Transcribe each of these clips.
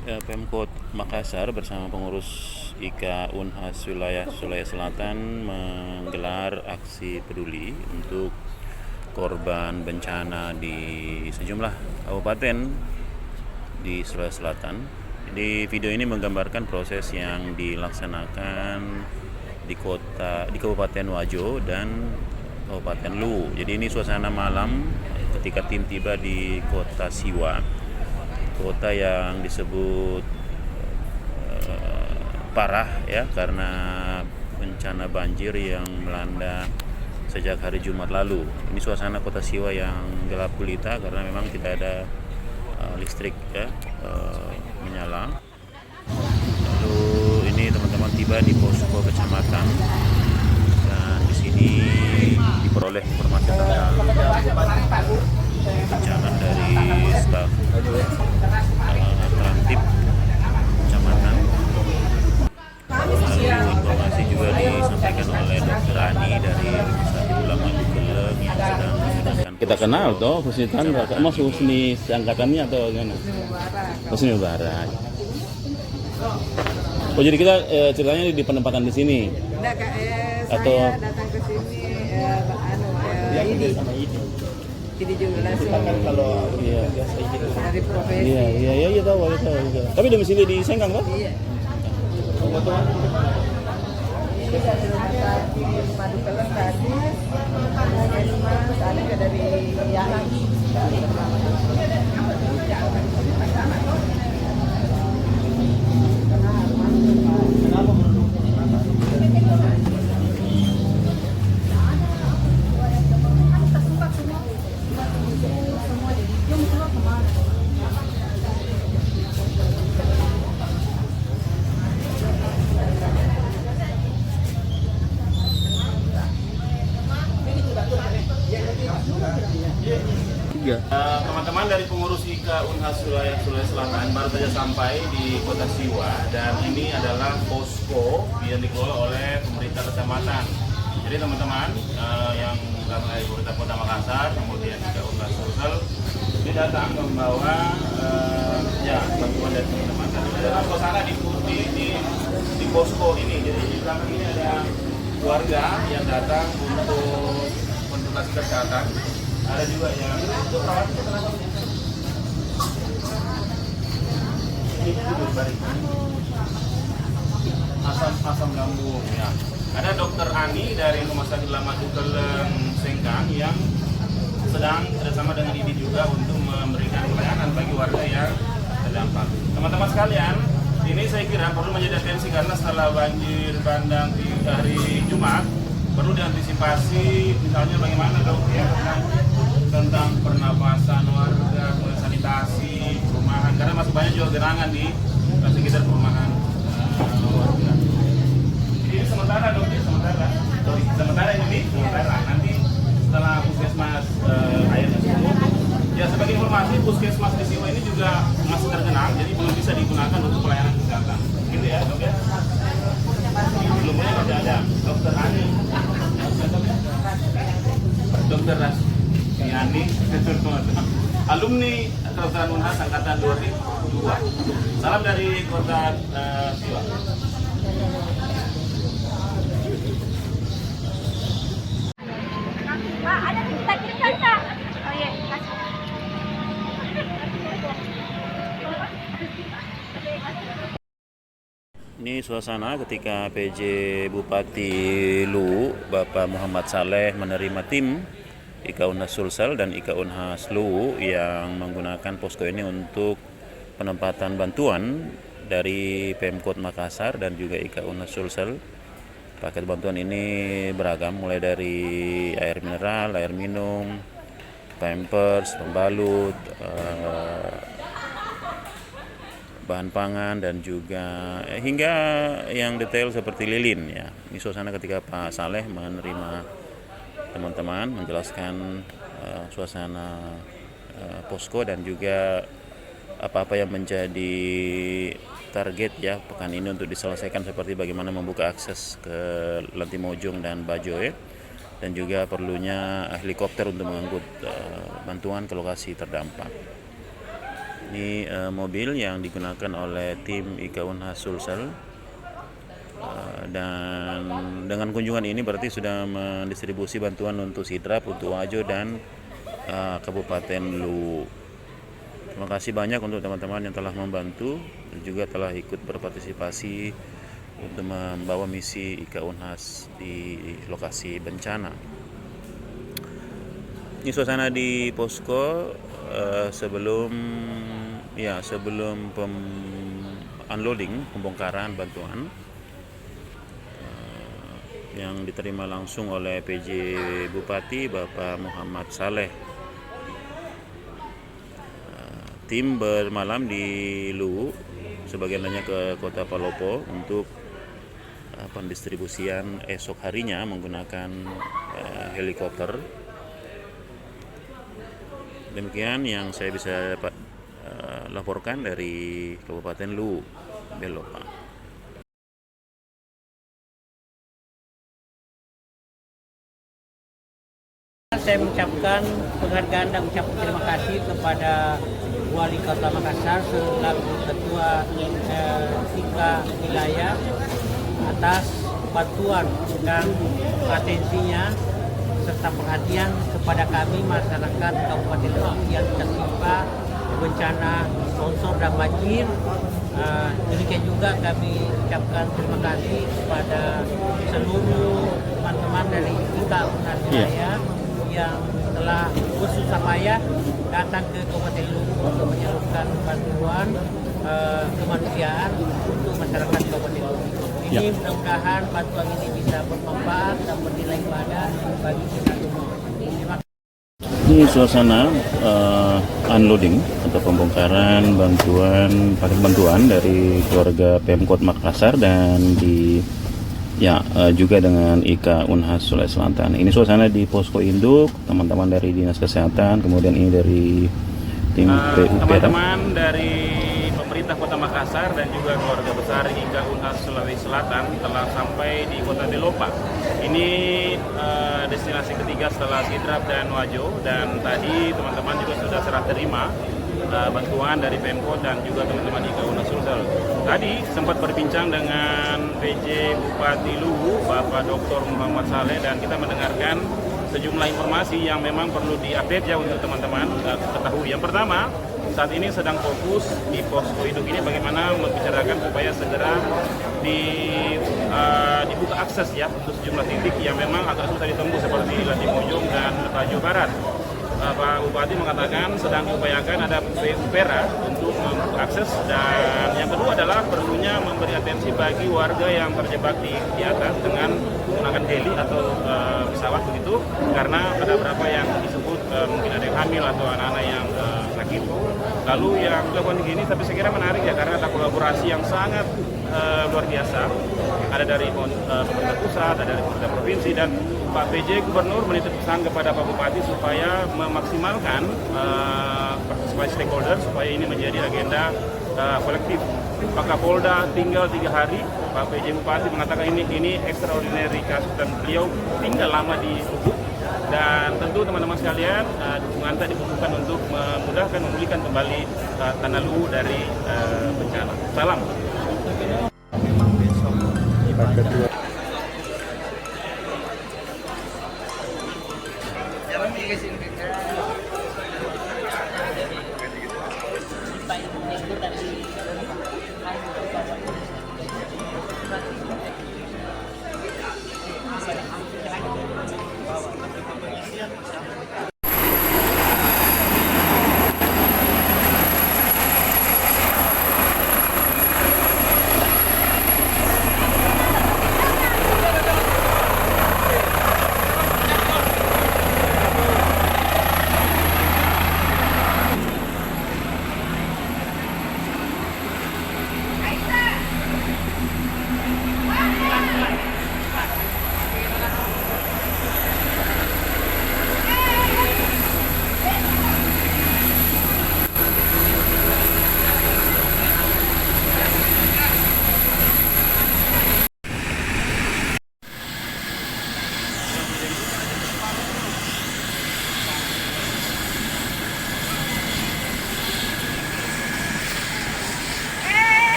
Pemkot Makassar bersama pengurus IKA Unhas wilayah Sulawesi Selatan menggelar aksi peduli untuk korban bencana di sejumlah kabupaten di Sulawesi Selatan. Jadi video ini menggambarkan proses yang dilaksanakan di Kabupaten Wajo dan Kabupaten Luwu. Jadi ini suasana malam ketika tim tiba di Kota Siwa, kota yang disebut parah ya karena bencana banjir yang melanda sejak hari Jumat lalu. Ini suasana Kota Siwa yang gelap gulita karena memang tidak ada listrik ya menyala. Lalu ini teman-teman tiba di posko kecamatan dan di sini diperoleh informasi tentang bencana dari staf Trantip kecamatan. Lalu informasi juga disampaikan oleh Dr. Ani dari Rumah Sakit Ulama Bukeleng yang sedang menggunakan Kita kenal toh Husni Tandra, mas Husni angkatannya atau gimana? Husni Barat. Oh jadi kita ceritanya di penempatan di sini? Enggak, Atau saya datang ke sini ini juga kalau iya dari profesi. iya tahu. Tapi domisili di Sengkang toh? Iya. Ini dari rumah sakit Madu Keleng tadi, ada dari Yalang. Teman-teman dari pengurus IKA Unhas wilayah Sulawesi Selatan baru saja sampai di Kota Siwa dan ini adalah posko yang dikelola oleh pemerintah kecamatan. Jadi teman-teman yang dari pemerintah Kota Makassar kemudian IKA Unhas Sulsel ini datang membawa bantuan dari teman-teman. Dalam suasana di posko ini. Jadi di belakang ini ada warga yang datang untuk konsultasi kesehatan. Ada juga yang asam lambung ya. Ada Dokter Ani dari Rumah Sakit Ulama Bukeleng Sengkang yang sedang bersama dengan ini juga untuk memberikan pelayanan bagi warga yang terdampak. Teman-teman sekalian, ini saya kira perlu menjadi atensi karena setelah banjir bandang di hari Jumat perlu diantisipasi misalnya bagaimana dok ya tentang pernapasan warga, sanitasi, perumahan karena masih banyak juga gerangan di sekitar perumahan warga. Jadi sementara nanti setelah puskesmas airnya surut, ya sebagai informasi puskesmas di Siwa ini juga masih tergenang, jadi belum bisa digunakan untuk pelayanan kesehatan. Gitu ya dok ya. Belum masih ada Dokter Ani, Dokter Yani, alumni Kedokteran Unhas angkatan 2002. Salam dari Kota Siwa. Pak, ada kita kirimkan Kak. Oh iya, kasih. Ini suasana ketika PJ Bupati Luwu, Bapak Muhammad Saleh menerima tim IKA Unhas Sulsel dan IKA Unhas Luwu yang menggunakan posko ini untuk penempatan bantuan dari Pemkot Makassar dan juga IKA Unhas Sulsel. Paket bantuan ini beragam mulai dari air mineral, air minum, pampers, pembalut, bahan pangan dan juga hingga yang detail seperti lilin ya. Ini suasana ketika Pak Saleh menerima teman-teman menjelaskan suasana posko dan juga apa-apa yang menjadi target ya pekan ini untuk diselesaikan seperti bagaimana membuka akses ke Lantimojong dan Bajoe dan juga perlunya helikopter untuk mengangkut bantuan ke lokasi terdampak. Ini mobil yang digunakan oleh tim IKA Unhas Sulsel. Dan dengan kunjungan ini berarti sudah mendistribusi bantuan untuk Sidrap, untuk Wajo dan Kabupaten Luwu. Terima kasih banyak untuk teman-teman yang telah membantu dan juga telah ikut berpartisipasi untuk membawa misi IKA Unhas di lokasi bencana. Ini suasana di posko sebelum unloading, pembongkaran bantuan yang diterima langsung oleh PJ Bupati Bapak Muhammad Saleh. Tim bermalam di Luwu, sebagian lainnya ke Kota Palopo untuk pendistribusian esok harinya menggunakan helikopter. Demikian yang saya bisa laporkan dari Kabupaten Luwu, Belopa. Saya mengucapkan penghargaan dan ucapan terima kasih kepada Wali Kota Makassar selaku Ketua IKA Wilayah atas bantuan dan atensinya serta perhatian kepada kami masyarakat Kabupaten Luwu yang tertimpa bencana longsor dan banjir. Demikian juga kami ucapkan terima kasih kepada seluruh teman-teman dari IKA Unhas Wilayah yang telah bersusah payah datang ke Kabupaten Luwu untuk menyalurkan bantuan kemanusiaan untuk masyarakat Kabupaten Luwu. Ini mudah-mudahan bantuan ini bisa bermanfaat dan bernilai ibadah bagi kita semua. Terima kasih. Ini suasana unloading atau pembongkaran bantuan dari keluarga Pemkot Makassar dan juga dengan IKA Unhas Sulawesi Selatan. Ini suasana di posko induk, teman-teman dari Dinas Kesehatan, kemudian ini dari tim PUPR. Teman-teman dari pemerintah Kota Makassar dan juga keluarga besar IKA Unhas Sulawesi Selatan telah sampai di Kota Belopa. Ini destinasi ketiga setelah Sidrap dan Wajo, dan tadi teman-teman juga sudah serah terima bantuan dari Pemkot dan juga teman-teman IKA Unhas Sulsel. Tadi sempat berbincang dengan PJ Bupati Luwu, Bapak Dr. Muhammad Saleh, dan kita mendengarkan sejumlah informasi yang memang perlu diupdate ya untuk teman-teman ketahui. Yang pertama, saat ini sedang fokus di posko induk ini bagaimana membicarakan supaya segera dibuka akses ya untuk sejumlah titik yang memang agak susah ditembus seperti Latimojong dan Rajo Barat. Pak Bupati mengatakan sedang diupayakan ada PUPR untuk membuka akses, dan yang kedua adalah perlunya memberi atensi bagi warga yang terjebak di atas dengan menggunakan heli atau pesawat begitu, karena ada beberapa yang disebut mungkin ada yang hamil atau anak-anak yang sakit. Lalu yang dilakukan ini tapi saya kira menarik ya, karena ada kolaborasi yang sangat luar biasa, ada dari pemerintah pusat, ada dari pemerintah provinsi, dan Pak PJ Gubernur menitip pesan kepada Pak Bupati supaya memaksimalkan partisipasi stakeholder supaya ini menjadi agenda kolektif. Pak Kapolda tinggal 3 hari, Pak PJ Bupati mengatakan ini extraordinary kasus dan beliau tinggal lama di Luwu, dan tentu teman-teman sekalian dukungan tadi dibutuhkan untuk memudahkan memulihkan kembali tanah Luwu dari bencana. Salam.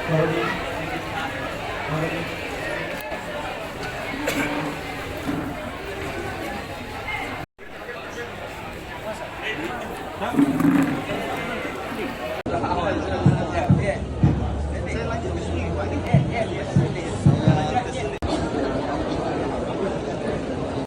Sorry.